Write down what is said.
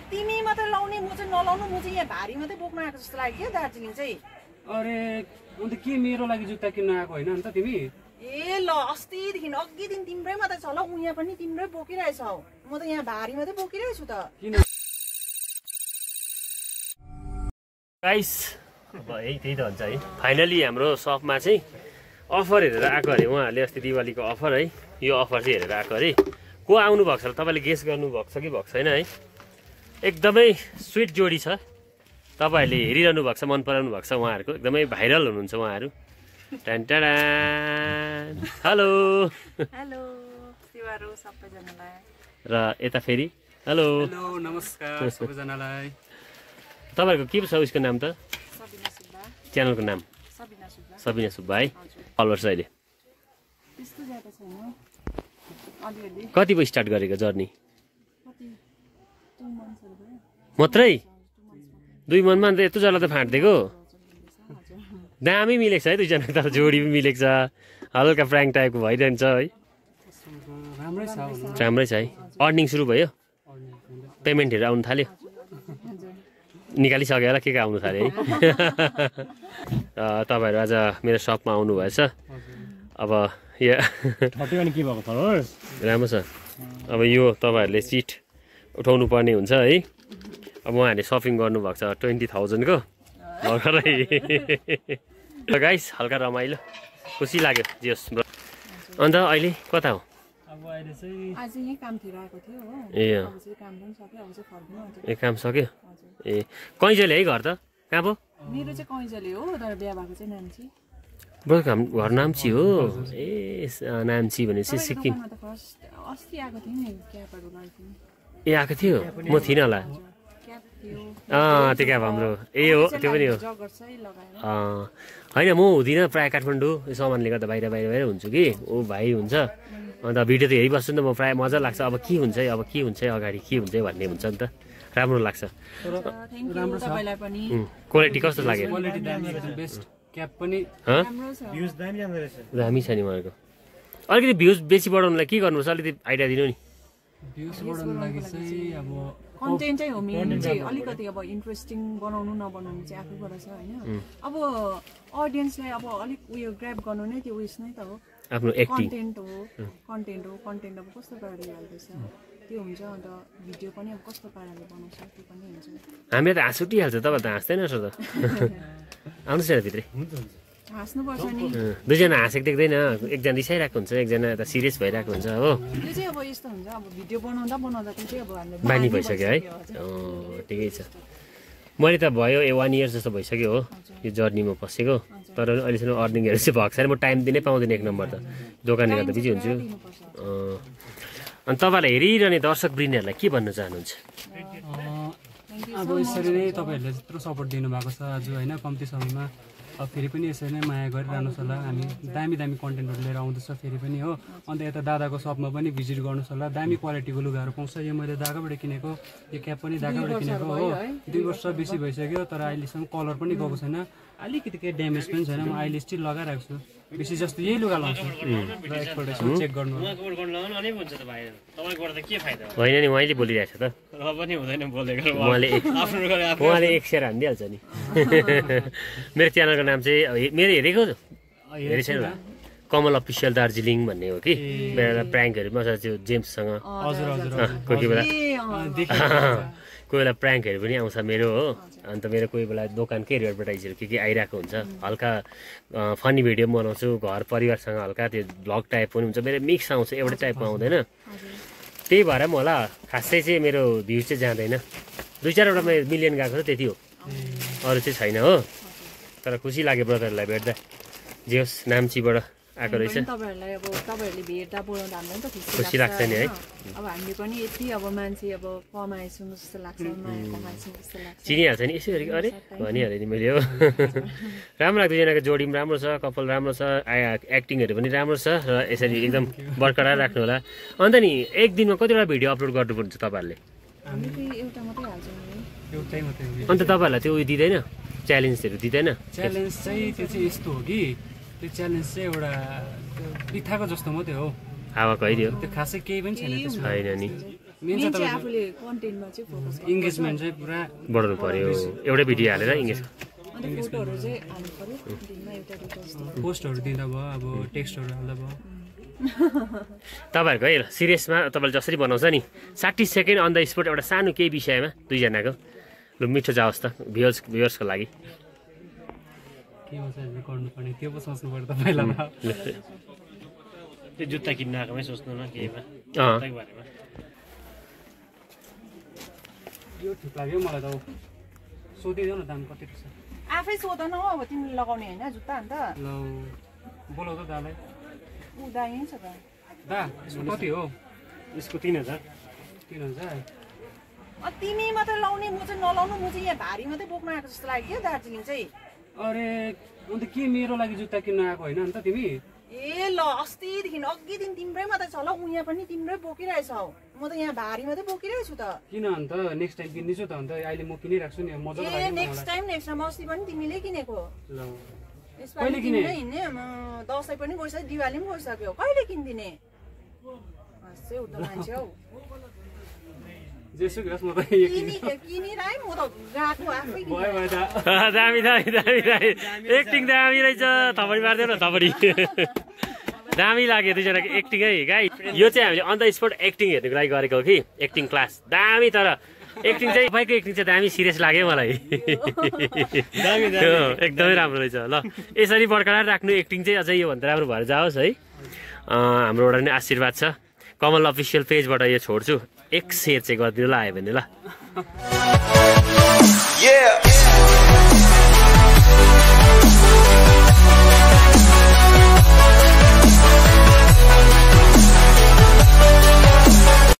तिमी मात्रै लाउने म चाहिँ नलाउनु म चाहिँ यहाँ भारी मात्रै बोक्न आएको जस्तो लाग्यो क्या दार्जिलिङ चाहिँ अरे अन्त के मेरो लागि जुत्ता किन्न आएको होइन अन्त तिमी ए ल अस्तिदेखि अघिदेखि तिम्रै मात्रै छ ल उहाँ पनि तिम्रै बोकिरहेछौ म त यहाँ भारी मात्रै बोकिरहेछु त किन गाइस अब त्यही त हुन्छ है फाइनली हाम्रो सपमा चाहिँ अफर हेरेर आएको अरे उहाँहरूले अस्ति दिवालीको अफर है यो अफर चाहिँ हेरेर आएको अरे को आउनु भएको छ र तपाईँले गेस गर्नुभएको छ कि भएको छैन है एकदमै स्विट जोडी छ तपाईँहरूले हेरिरहनु भएको छ मन पराउनु भएको छ उहाँहरूको एकदमै भाइरल हुनुहुन्छ उहाँहरू हेलो हेलो तिमीहरू सबैजनालाई र यता फेरि हेलो नमस्कार सबैजनालाई तपाईँहरूको के छ उसको नाम त सबिना सुब्बा च्यानलको नाम सबिना सुब्बा है फलोवर्स अहिले त्यस्तो ज्यादा छैन अलिअलि कति पो स्टार्ट गरेको जर्नी कति 2 मन्थ्सहरु भयो मात्रै 2 मन्थमा अन्त यत्रो जला त फाट्दिएको दामी मिलेको छ है दुईजना त जोडी पनि मिलेको छ हल्का फ्र्याङ्क टाइपको भइरहन्छ है राम्रै छ है अर्निङ सुरु भयो पेमेन्टहरू आउनु थाल्यो निकालिसक्यो होला के आउनु थाल्यो है तपाईँहरू आज मेरो सपमा आउनु भएछ अब राम्रो छ अब यो तपाईँहरूले सिट उठाउनु पर्ने हुन्छ है अब उहाँहरूले सपिङ गर्नुभएको छ 20,000 को भर्खरै गाइस हल्का रमाइलो खुसी लाग्यो जियोस् ब्रो अन्त अहिले कता हो अब अहिले चाहिँ आज यही काम थियो आएको थियो हो ए अब चाहिँ काम पनि सक्यो अब चाहिँ फर्किनु आउँछ ए काम सक्यो ए कैँजले है घर त कहाँ पो मेरो चाहिँ कैँजले हो तर बिहा भएको चाहिँ नाम्ची ब्रो घर नाम्ची हो ए नाम्ची भनेपछि सिक्किम दोकानमा त फर्स्ट अस्ति आएको थियो नि क्यापहरू लगाएको ए आएको थियो म थिइनँ होला क्याप थियो त्यो क्याब हाम्रो ए हो त्यो पनि हो जगर चाहिँ लगाएर होइन म हुँदिनँ प्रायः काठमाडौँ यो सामानले गर्दा बाहिर हुन्छु कि ऊ भाइ हुन्छ अन्त भिडियो त हेरिबस्छु नि त म प्रायः मजा लाग्छ अब के हुन्छ है अगाडि के हुन्छ भन्ने हुन्छ नि त राम्रो लाग्छ थ्याङ्क यू तपाईलाई पनि क्वालिटी कस्तो लाग्यो क्वालिटी दामी एकदम बेस्ट क्याप पनि राम्रो छ दामी छ नि उहाँहरूको अलिकति भ्युज बेसी बढाउनुलाई के गर्नुपर्छ अलिकति आइडिया दिनु नि भ्युज बढाउनु लागि चाहिँ अब कन्टेन्ट चाहिँ हो मेन चाहिँ अलिकति अब इन्ट्रेस्टिङ बनाउनु नबनाउनु चाहिँ आफैबाट छ होइन अब अडियन्सलाई अब अलिक उयो ग्र्याब गर्नु नै त्यो उयस नै त हो आफ्नो एक्टिङ कन्टेन्ट अब कस्तो प्रकारले हाल्दैछ त्यो हुन्छ अन्त भिडियो पनि अब कस्तो पाराले बनाउँछ त्यो पनि हुन्छ हामीले त हाँस उठिहाल्छ तपाईँ त हाँस्दैन रहेछ त आउनुहोस् न भित्रै हाँस्नुपर्छ नि दुईजना हाँसेको देख्दैन एकजना रिसाइरहेको हुन्छ एकजना त सिरियस भइरहेको हुन्छ हो त्यो चाहिँ अब यस्तो हुन्छ अब भिडियो बनाउँदा त्यो चाहिँ अब हामीले बानी भइसक्यो है ठिकै छ मैले त भयो 1 इयर जस्तो भइसक्यो हो यो जर्नीमा पसेको तर अहिलेसम्म अर्निङहरू चाहिँ भएको छैन म टाइम दिनै पाउँदिनँ एक नम्बर त दोकानले गर्दा बिजी हुन्छु अनि तपाईँलाई हेरिरहने दर्शक वृन्दहरूलाई के भन्न चाहनुहुन्छ अब यसरी नै तपाईँहरूले यत्रो सपोर्ट दिनुभएको छ आज होइन कम्ती समयमा अब फेरि पनि यसरी नै माया गरिरहनुहोस् होला हामी दामी कन्टेन्टहरू लिएर आउँदैछ फेरि पनि हो अन्त यता दादाको सपमा पनि भिजिट गर्नुहोस् होला दामी क्वालिटीको लुगाहरू पाउँछ यो मैले दादाबाट किनेको यो क्याप पनि दादाबाट किनेको हो 2 वर्ष बेसी भइसक्यो तर अहिलेसम्म कलर पनि गएको छैन अलिकति केही ड्यामेज पनि छैन म अहिले स्टिल लगाइरहेको छु बेसी जस्तो यही लुगा लाउँछु र एकपल्ट चेक गर्नु होइन नि उहाँले बोलिरहेको छ त उहाँले एक सेयर हानिदिइहाल्छ नि मेरो च्यानलको नाम चाहिँ मेरो हेरेको हेरेको छैन होला कमल अफिसियल दार्जिलिङ भन्ने हो कि मेरो प्र्याङ्कहरू मजा त्यो जेम्ससँग कोही बेला प्र्याङ्कहरू पनि आउँछ मेरो हो अन्त मेरो कोही बेला दोकानकै एडभर्टाइजहरू के आइरहेको हुन्छ हल्का फनी भिडियो पनि बनाउँछु घर परिवारसँग हल्का त्यो भ्लग टाइप पनि हुन्छ मेरो मिक्स आउँछ एउटै टाइपमा आउँदैन त्यही भएर पनि होला खासै चाहिँ मेरो भ्युज चाहिँ जाँदैन 2-4वटा मिलियन गएको छ त्यति हो अरू चाहिँ छैन हो तर खुसी लाग्यो ब्रदरलाई भेट्दा जे होस् नाम्चीबाट आएको रहेछ तपाईहरुलाई अब तपाईहरुले भेट्दा बोलाउँदा हामीलाई त खुसी लाग्छ नि है अब हामीले पनि यति अब मान्छे अब कमाएछौँ जस्तो लाग्छ माया कमाएछौँ जस्तो लाग्छ चिनिहाल्छ नि यसो गरेको अरे भनिहालेँ नि मैले हो राम्रो लाग्छ दुईजनाको जोडी पनि राम्रो छ कपाल राम्रो छ एक्टिङहरू पनि राम्रो छ र यसरी एकदम बरकरार राख्नु होला अन्त नि एक दिनमा कतिवटा भिडियो अपलोड गर्नुपर्छ तपाईँहरूले एउटा मात्रै हाल्छौँ एउटै मात्रै अन्त तपाईँहरूलाई त्यो उयो दिँदैन च्यालेन्जहरू दिँदैन च्यालेन्ज चाहिँ त्यो चाहिँ यस्तो हो कि त्यो च्यालेन्ज चाहिँ एउटा बित्थाको जस्तो मात्रै हो हावाको है त्यो खासै केही पनि छैन छैन नि मेन मेन चाहिँ चाहिँ आफूले कन्टेन्टमा चाहिँ फोकस गर्नु इङ्गेजमेन्ट चाहिँ पुरा बढाउनु पर्यो एउटै भिडियो हालेर इङ्गेज अन्त फोटोहरू चाहिँ हाल्नु पर्यो दिनमा एउटा दुईटा जस्तो पोस्टहरू दिँदा भयो अब टेक्स्टहरू हाल्दा भयो तपाईँहरूको है सिरियसमा तपाईँले जसरी बनाउँछ नि 60 सेकेन्ड अन द स्पोट एउटा सानो केही विषयमा दुईजनाको लु मिठो जाओस् त भ्युवर्सको लागि केमा चाहिँ हामीले गर्नुपर्ने त्यो पो सोच्नु पर्यो तपाईँलाई त्यो जुत्ता किन्न आएकोमै सोच्नु न केहीमा बारेमा यो ठिक लाग्यो मलाई त सोधिदेऊ न दाम कति रहेछ आफै सोध न अब तिमीले लगाउने होइन जुत्ता अन्त ल बोलाउ त दालाई उदा यहीँ छ त दा यसको कति हो यसको 3000 3000 तिमी मात्रै लाउने म चाहिँ नलाउनु म चाहिँ यहाँ भारी मात्रै बोक्नु आएको जस्तो लाग्यो क्या दार्जिलिङ चाहिँ अरे अन्त के मेरो लागि जुत्ता किन्न आएको होइन अन्त तिमी ए ल अस्तिदेखि अघि दिन तिम्रै मात्रै छ ल उहाँ पनि तिम्रै बोकिरहेछौ म त यहाँ भारी मात्रै बोकिरहेछु त किन अन्त नेक्स्ट टाइम किन्दैछु त अन्त अहिले म किनिराख्छु नि मजाको ए लाग्यो नेक्स्ट टाइम अस्ति पनि तिमीले किनेको ल यसपालि तिमीले हिँड्ने दसैँ पनि गइसक्यो दिवाली पनि गइसक्यो कहिले किनिदिने हाँस्छौ त मान्छे हौ जेसुकै होस् म त किनिराए म त गएको आफै भयो भयो दा दामी एक्टिङ दामी रहेछ थपडी मारिदेऊ न थपडी दामी लाग्यो दुईजनाको एक्टिङ है गाई यो चाहिँ हामीले अन द स्पोट एक्टिङ हेर्नुको लागि गरेको हो कि एक्टिङ क्लास दामी तर एक्टिङ चाहिँ तपाईँको एक्टिङ चाहिँ दामी सिरियस लाग्यो मलाई एकदमै राम्रो रहेछ ल यसरी बर्खरार राख्नु एक्टिङ चाहिँ अझै योभन्दा राम्रो भएर जाओस् है हाम्रोबाट नि आशीर्वाद छ कमल अफिसियल पेजबाट यो छोड्छु एक सेयर चाहिँ गरिदिनु ल आयो भने ल